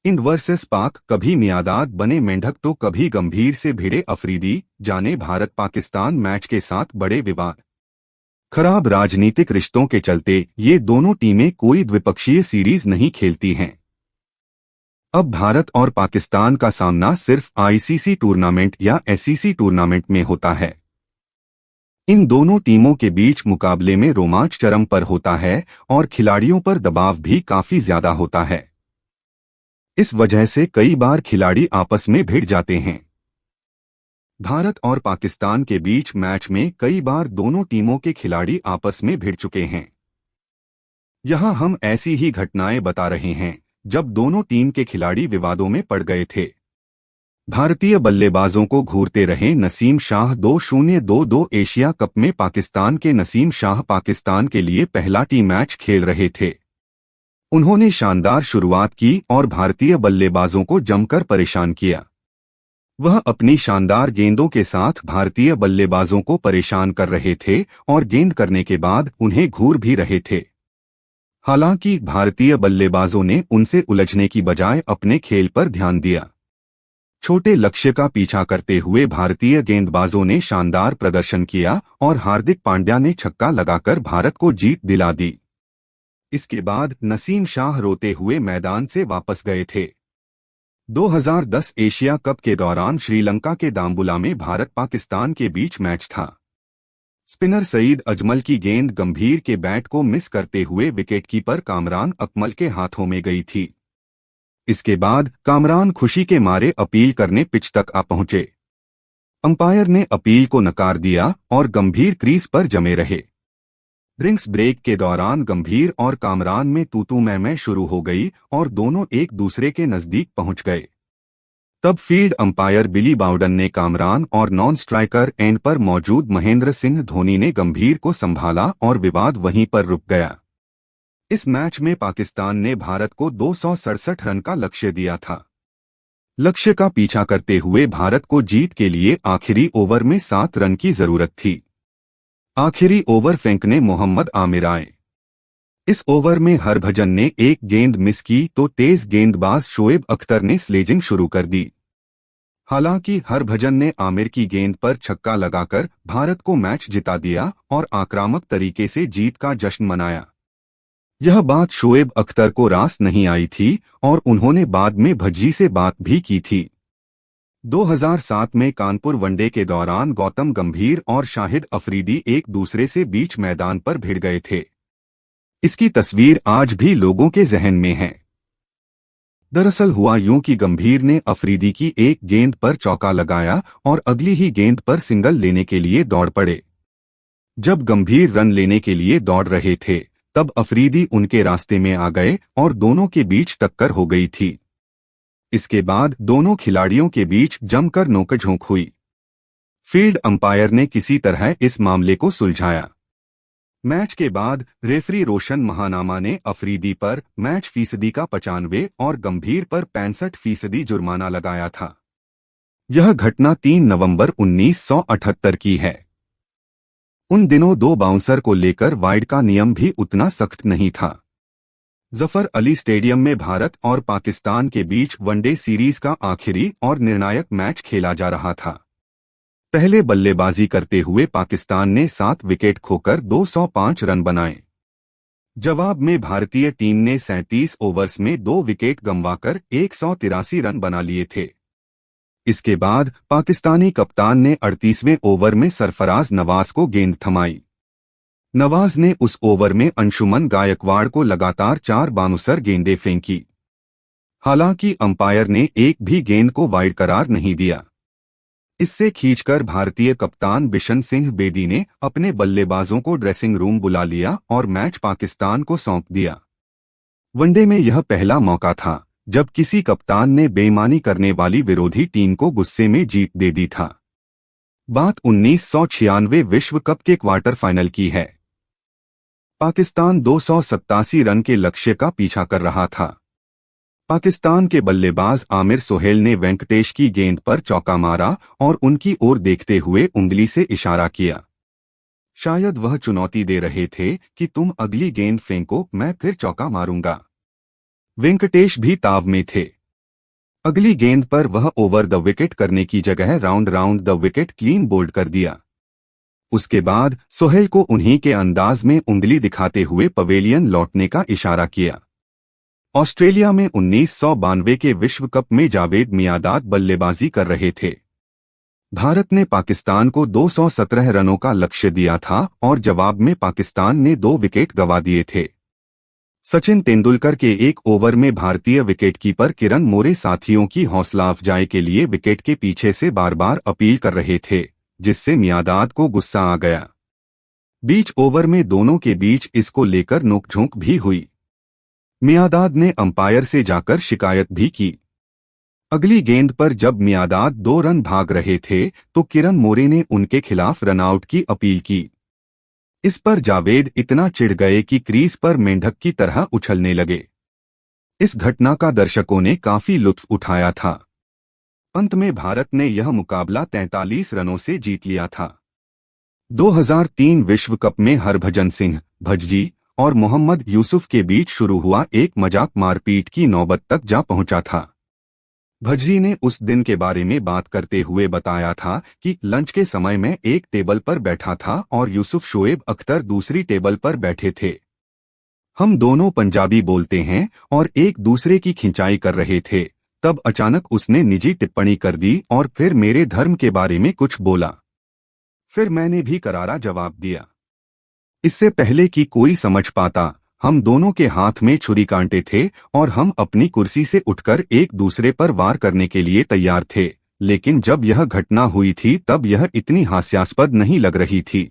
End versus पाक, कभी my dad बने मेंढक तो कभी गंभीर से भिड़े अफरीदी। जाने भारत पाकिस्तान मैच के साथ बड़े विवाद। खराब राजनीतिक रिश्तों के चलते ये दोनों टीमें कोई द्विपक्षीय सीरीज नहीं खेलती हैं। अब भारत और पाकिस्तान का सामना सिर्फ आईसीसी टूर्नामेंट या एससीसी टूर्नामेंट में होता है। इन दोनों टीमों के बीच मुकाबले में रोमांच चरम पर होता है और खिलाड़ियों पर दबाव भी काफी ज्यादा होता है। इस वजह से कई बार खिलाड़ी आपस में भिड़ जाते हैं। भारत और पाकिस्तान के बीच मैच में कई बार दोनों टीमों के खिलाड़ी आपस में भिड़ चुके हैं। यहां हम ऐसी ही घटनाएं बता रहे हैं जब दोनों टीम के खिलाड़ी विवादों में पड़ गए थे। भारतीय बल्लेबाजों को घूरते रहे नसीम शाह। 2022 एशिया कप में पाकिस्तान के नसीम शाह पाकिस्तान के लिए पहला टी मैच खेल रहे थे। उन्होंने शानदार शुरुआत की और भारतीय बल्लेबाजों को जमकर परेशान किया। वह अपनी शानदार गेंदों के साथ भारतीय बल्लेबाजों को परेशान कर रहे थे और गेंद करने के बाद उन्हें घूर भी रहे थे। हालांकि भारतीय बल्लेबाजों ने उनसे उलझने की बजाय अपने खेल पर ध्यान दिया। छोटे लक्ष्य का पीछा करते हुए भारतीय गेंदबाजों ने शानदार प्रदर्शन किया और हार्दिक पांड्या ने छक्का लगाकर भारत को जीत दिला दी। इसके बाद नसीम शाह रोते हुए मैदान से वापस गए थे। 2010 एशिया कप के दौरान श्रीलंका के दाम्बुला में भारत पाकिस्तान के बीच मैच था। स्पिनर सईद अजमल की गेंद गंभीर के बैट को मिस करते हुए विकेटकीपर कामरान अकमल के हाथों में गई थी। इसके बाद कामरान खुशी के मारे अपील करने पिच तक आ पहुंचे। अंपायर ने अपील को नकार दिया और गंभीर क्रीज पर जमे रहे। ड्रिंक्स ब्रेक के दौरान गंभीर और कामरान में तू-तू मैं शुरू हो गई और दोनों एक दूसरे के नजदीक पहुंच गए। तब फील्ड अंपायर बिली बाउडन ने कामरान और नॉन स्ट्राइकर एंड पर मौजूद महेंद्र सिंह धोनी ने गंभीर को संभाला और विवाद वहीं पर रुक गया। इस मैच में पाकिस्तान ने भारत को 267 रन का लक्ष्य दिया था। लक्ष्य का पीछा करते हुए भारत को जीत के लिए आखिरी ओवर में 7 रन की जरूरत थी। आखिरी ओवर फेंकने मोहम्मद आमिर आए। इस ओवर में हरभजन ने एक गेंद मिस की तो तेज गेंदबाज शोएब अख्तर ने स्लेजिंग शुरू कर दी। हालांकि हरभजन ने आमिर की गेंद पर छक्का लगाकर भारत को मैच जिता दिया और आक्रामक तरीके से जीत का जश्न मनाया। यह बात शोएब अख्तर को रास नहीं आई थी और उन्होंने बाद में भज्जी से बात भी की थी। 2007 में कानपुर वनडे के दौरान गौतम गंभीर और शाहिद अफरीदी एक दूसरे से बीच मैदान पर भिड़ गए थे। इसकी तस्वीर आज भी लोगों के जहन में है। दरअसल हुआ यूं कि गंभीर ने अफरीदी की एक गेंद पर चौका लगाया और अगली ही गेंद पर सिंगल लेने के लिए दौड़ पड़े। जब गंभीर रन लेने के लिए दौड़ रहे थे तब अफरीदी उनके रास्ते में आ गए और दोनों के बीच टक्कर हो गई थी। इसके बाद दोनों खिलाड़ियों के बीच जमकर नोकझोंक हुई। फील्ड अंपायर ने किसी तरह इस मामले को सुलझाया। मैच के बाद रेफरी रोशन महानामा ने अफरीदी पर मैच फीसदी का 95 और गंभीर पर 65% जुर्माना लगाया था। यह घटना 3 नवंबर 1978 की है। उन दिनों 2 बाउंसर को लेकर वाइड का नियम भी उतना सख्त नहीं था। जफर अली स्टेडियम में भारत और पाकिस्तान के बीच वनडे सीरीज का आखिरी और निर्णायक मैच खेला जा रहा था। पहले बल्लेबाजी करते हुए पाकिस्तान ने 7 विकेट खोकर 205 रन बनाए। जवाब में भारतीय टीम ने 37 ओवर्स में 2 विकेट गंवाकर 183 रन बना लिए थे। इसके बाद पाकिस्तानी कप्तान ने 38वें ओवर में सरफराज नवाज को गेंद थमाई। नवाज ने उस ओवर में अंशुमन गायकवाड़ को लगातार 4 बाउंसर गेंदें फेंकी। हालांकि अंपायर ने एक भी गेंद को वाइड करार नहीं दिया। इससे खींचकर भारतीय कप्तान बिशन सिंह बेदी ने अपने बल्लेबाजों को ड्रेसिंग रूम बुला लिया और मैच पाकिस्तान को सौंप दिया। वनडे में यह पहला मौका था जब किसी कप्तान ने बेईमानी करने वाली विरोधी टीम को गुस्से में जीत दे दी था। बात 1996 विश्व कप के क्वार्टर फाइनल की है। पाकिस्तान 287 रन के लक्ष्य का पीछा कर रहा था। पाकिस्तान के बल्लेबाज आमिर सोहेल ने वेंकटेश की गेंद पर चौका मारा और उनकी ओर देखते हुए उंगली से इशारा किया। शायद वह चुनौती दे रहे थे कि तुम अगली गेंद फेंको, मैं फिर चौका मारूंगा। वेंकटेश भी ताव में थे। अगली गेंद पर वह ओवर द विकेट करने की जगह round the wicket clean bowled कर दिया। उसके बाद सोहेल को उन्हीं के अंदाज में उंगली दिखाते हुए पवेलियन लौटने का इशारा किया। ऑस्ट्रेलिया में 1992 के विश्व कप में जावेद मियांदाद बल्लेबाजी कर रहे थे। भारत ने पाकिस्तान को 217 रनों का लक्ष्य दिया था और जवाब में पाकिस्तान ने 2 विकेट गंवा दिए थे। सचिन तेंदुलकर के एक ओवर में भारतीय विकेटकीपर किरण मोरे साथियों की हौसला अफजाई के लिए विकेट के पीछे से बार बार अपील कर रहे थे, जिससे मियांदाद को गुस्सा आ गया। बीच ओवर में दोनों के बीच इसको लेकर नोकझोंक भी हुई। मियांदाद ने अंपायर से जाकर शिकायत भी की। अगली गेंद पर जब मियांदाद 2 रन भाग रहे थे तो किरण मोरे ने उनके खिलाफ रनआउट की अपील की। इस पर जावेद इतना चिढ़ गए कि क्रीज पर मेंढक की तरह उछलने लगे। इस घटना का दर्शकों ने काफी लुत्फ उठाया था। अंत में भारत ने यह मुकाबला 43 रनों से जीत लिया था। 2003 विश्व कप में हरभजन सिंह, भज्जी और मोहम्मद यूसुफ के बीच शुरू हुआ एक मजाक मारपीट की नौबत तक जा पहुंचा था। भज्जी ने उस दिन के बारे में बात करते हुए बताया था कि लंच के समय में एक टेबल पर बैठा था और यूसुफ शोएब अख्तर दूसरी टेबल पर बैठे थे। हम दोनों पंजाबी बोलते हैं और एक दूसरे की खिंचाई कर रहे थे। तब अचानक उसने निजी टिप्पणी कर दी और फिर मेरे धर्म के बारे में कुछ बोला। फिर मैंने भी करारा जवाब दिया। इससे पहले कि कोई समझ पाता, हम दोनों के हाथ में छुरी कांटे थे और हम अपनी कुर्सी से उठकर एक दूसरे पर वार करने के लिए तैयार थे। लेकिन जब यह घटना हुई थी तब यह इतनी हास्यास्पद नहीं लग रही थी।